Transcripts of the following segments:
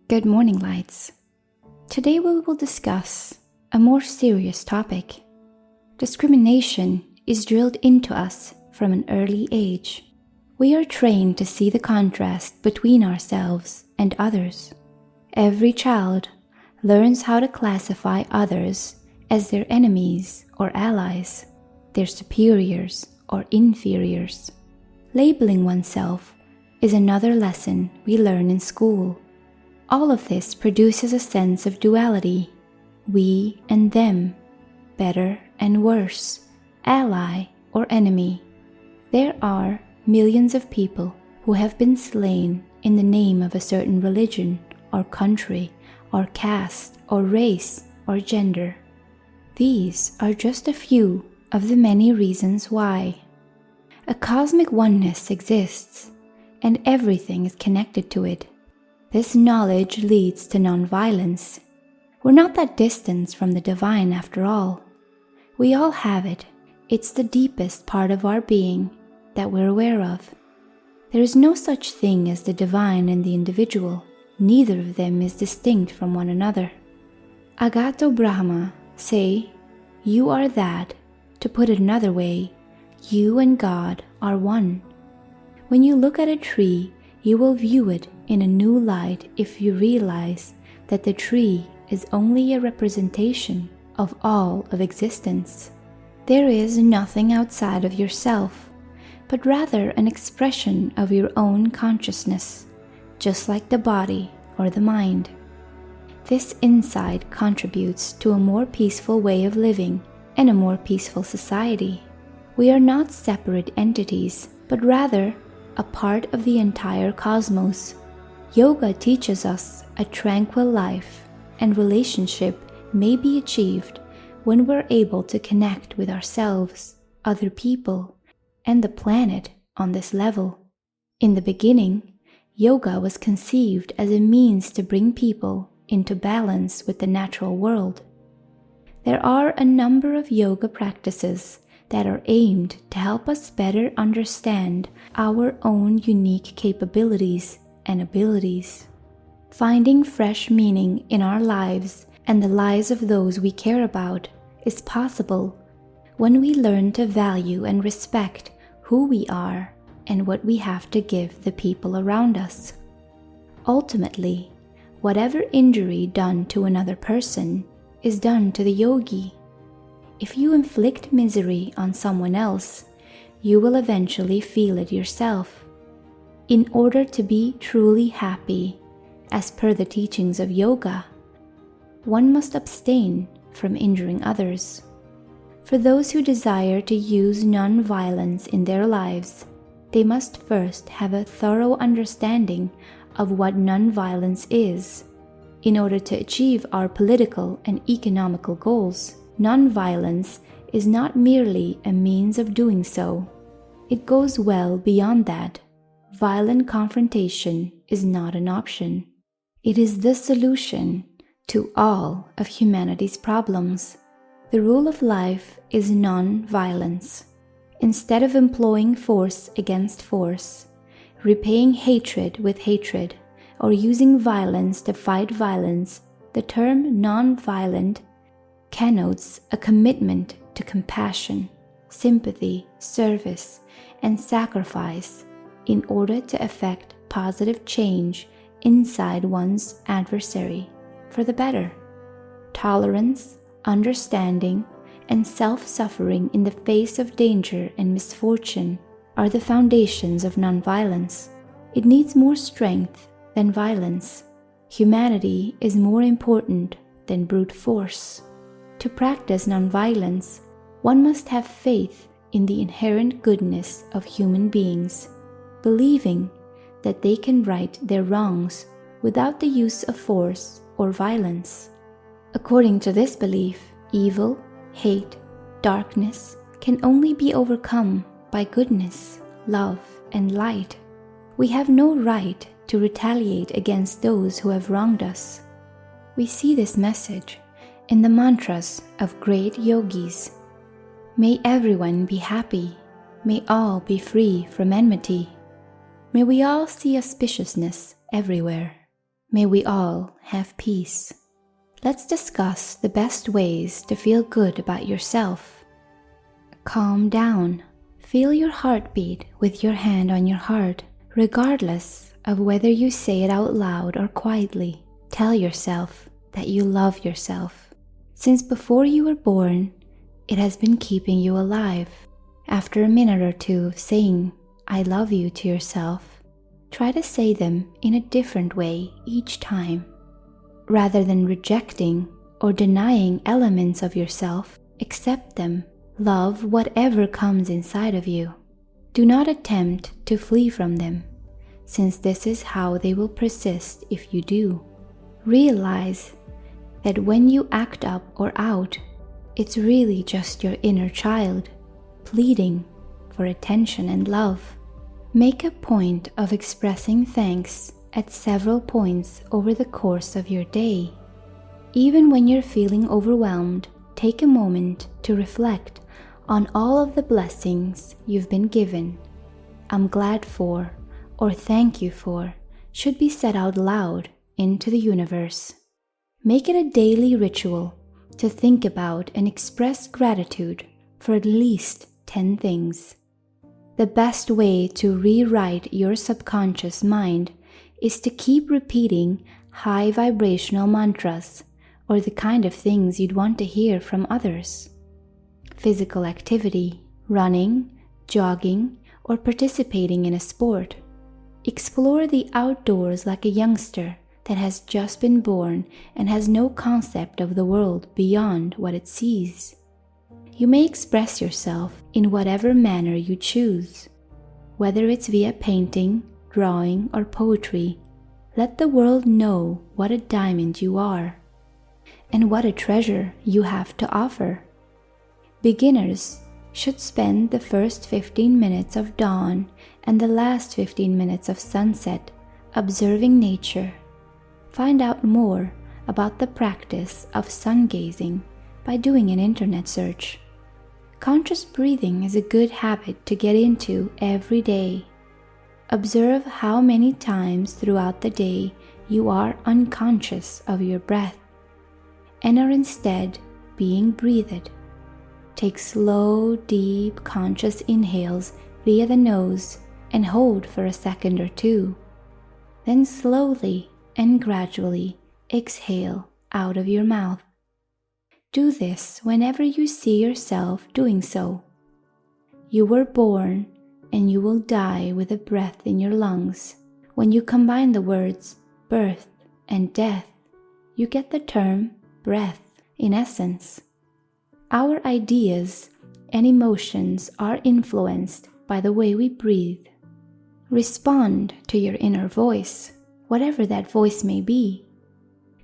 Good morning, lights. Today we will discuss a more serious topic. Discrimination is drilled into us from an early age. We are trained to see the contrast between ourselves and others. Every child learns how to classify others as their enemies or allies, their superiors or inferiors. Labeling oneself is another lesson we learn in school. All of this produces a sense of duality, we and them, better and worse, ally or enemy. There are millions of people who have been slain in the name of a certain religion or country or caste or race or gender. These are just a few of the many reasons why. A cosmic oneness exists, and everything is connected to it. This knowledge leads to nonviolence. We're not that distant from the divine after all. We all have it. It's the deepest part of our being that we're aware of. There is no such thing as the divine and the individual. Neither of them is distinct from one another. Agato Brahma say, you are that. To put it another way, you and God are one. When you look at a tree, you will view it in a new light if you realize that the tree is only a representation of all of existence. There is nothing outside of yourself, but rather an expression of your own consciousness, just like the body or the mind. This insight contributes to a more peaceful way of living and a more peaceful society. We are not separate entities, but rather a part of the entire cosmos. Yoga teaches us a tranquil life and relationship may be achieved when we're able to connect with ourselves, other people, and the planet on this level. In the beginning, yoga was conceived as a means to bring people into balance with the natural world. There are a number of yoga practices that are aimed to help us better understand our own unique capabilities and abilities. Finding fresh meaning in our lives and the lives of those we care about is possible when we learn to value and respect who we are and what we have to give the people around us. Ultimately, whatever injury done to another person is done to the yogi. If you inflict misery on someone else, you will eventually feel it yourself. In order to be truly happy, as per the teachings of yoga, one must abstain from injuring others. For those who desire to use non-violence in their lives, they must first have a thorough understanding of what non-violence is. In order to achieve our political and economical goals, non-violence is not merely a means of doing so. It goes well beyond that. Violent confrontation is not an option. It is the solution to all of humanity's problems. The rule of life is non-violence. Instead of employing force against force, repaying hatred with hatred, or using violence to fight violence, the term non-violent connotes a commitment to compassion, sympathy, service, and sacrifice in order to effect positive change inside one's adversary for the better. Tolerance, understanding, and self-suffering in the face of danger and misfortune are the foundations of nonviolence. It needs more strength than violence. Humanity is more important than brute force. To practice nonviolence, one must have faith in the inherent goodness of human beings, believing that they can right their wrongs without the use of force or violence. According to this belief, evil, hate, darkness can only be overcome by goodness, love, and light. We have no right to retaliate against those who have wronged us. We see this message in the mantras of great yogis. May everyone be happy. May all be free from enmity. May we all see auspiciousness everywhere. May we all have peace. Let's discuss the best ways to feel good about yourself. Calm down. Feel your heartbeat with your hand on your heart, regardless of whether you say it out loud or quietly. Tell yourself that you love yourself. Since before you were born, it has been keeping you alive. After a minute or two of saying, "I love you" to yourself, try to say them in a different way each time. Rather than rejecting or denying elements of yourself, accept them. Love whatever comes inside of you. Do not attempt to flee from them, since this is how they will persist if you do. Realize that when you act up or out, it's really just your inner child pleading for attention and love. Make a point of expressing thanks at several points over the course of your day. Even when you're feeling overwhelmed, take a moment to reflect on all of the blessings you've been given. "I'm glad for" or "thank you for" should be said out loud into the universe. Make it a daily ritual to think about and express gratitude for at least 10 things. The best way to rewrite your subconscious mind is to keep repeating high vibrational mantras, or the kind of things you'd want to hear from others. Physical activity, running, jogging, or participating in a sport. Explore the outdoors like a youngster that has just been born and has no concept of the world beyond what it sees. You may express yourself in whatever manner you choose. Whether it's via painting, drawing, or poetry, let the world know what a diamond you are and what a treasure you have to offer. Beginners should spend the first 15 minutes of dawn and the last 15 minutes of sunset observing nature. Find out more about the practice of sun gazing by doing an internet search. Conscious breathing is a good habit to get into every day. Observe how many times throughout the day you are unconscious of your breath and are instead being breathed. Take slow, deep, conscious inhales via the nose and hold for a second or two. Then slowly and gradually exhale out of your mouth. Do this whenever you see yourself doing so. You were born and you will die with a breath in your lungs. When you combine the words birth and death, you get the term breath in essence. Our ideas and emotions are influenced by the way we breathe. Respond to your inner voice, whatever that voice may be.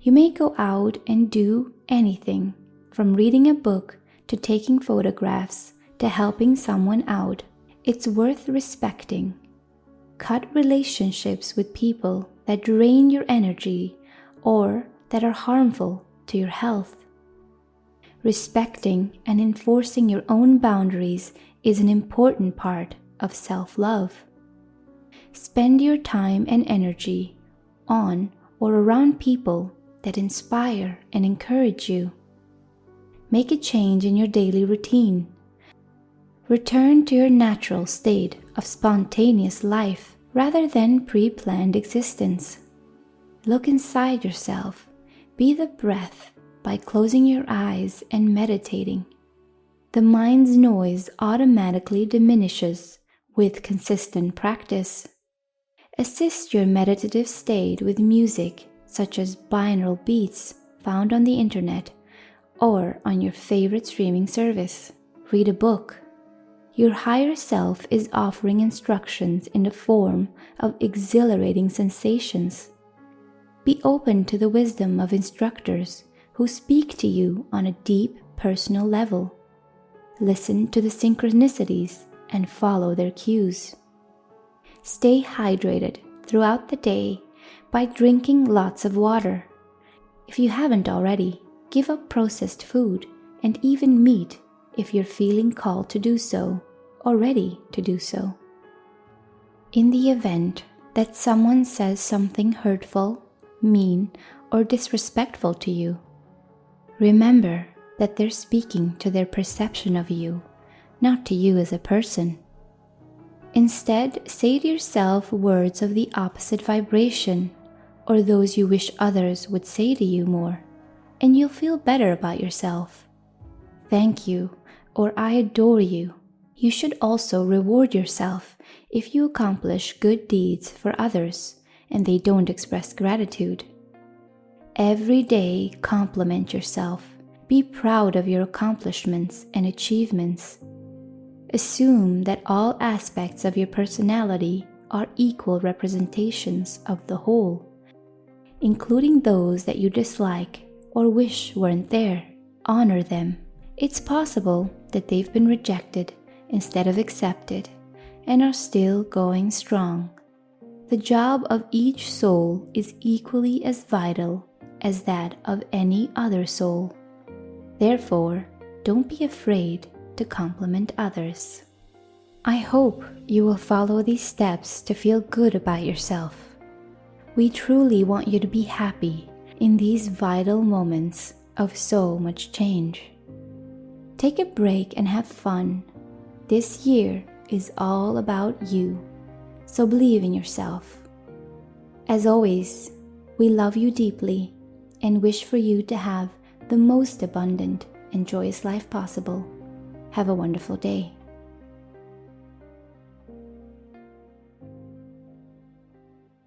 You may go out and do anything, from reading a book to taking photographs to helping someone out. It's worth respecting. Cut relationships with people that drain your energy or that are harmful to your health. Respecting and enforcing your own boundaries is an important part of self-love. Spend your time and energy on or around people that inspire and encourage you. Make a change in your daily routine. Return to your natural state of spontaneous life rather than pre-planned existence. Look inside yourself. Be the breath by closing your eyes and meditating. The mind's noise automatically diminishes with consistent practice. Assist your meditative state with music such as binaural beats found on the internet or on your favorite streaming service. Read a book. Your higher self is offering instructions in the form of exhilarating sensations. Be open to the wisdom of instructors who speak to you on a deep personal level. Listen to the synchronicities and follow their cues. Stay hydrated throughout the day by drinking lots of water. If you haven't already, give up processed food and even meat if you're feeling called to do so or ready to do so. In the event that someone says something hurtful, mean, or disrespectful to you. Remember that they're speaking to their perception of you, not to you as a person. Instead, say to yourself words of the opposite vibration, or those you wish others would say to you more, and you'll feel better about yourself. Thank you, or I adore you. You should also reward yourself if you accomplish good deeds for others and they don't express gratitude. Every day, compliment yourself. Be proud of your accomplishments and achievements. Assume that all aspects of your personality are equal representations of the whole, including those that you dislike or wish weren't there. Honor them. It's possible that they've been rejected instead of accepted and are still going strong. The job of each soul is equally as vital as that of any other soul. Therefore, don't be afraid to compliment others. I hope you will follow these steps to feel good about yourself. We truly want you to be happy in these vital moments of so much change. Take a break and have fun. This year is all about you, so believe in yourself. As always, we love you deeply and wish for you to have the most abundant and joyous life possible. Have a wonderful day.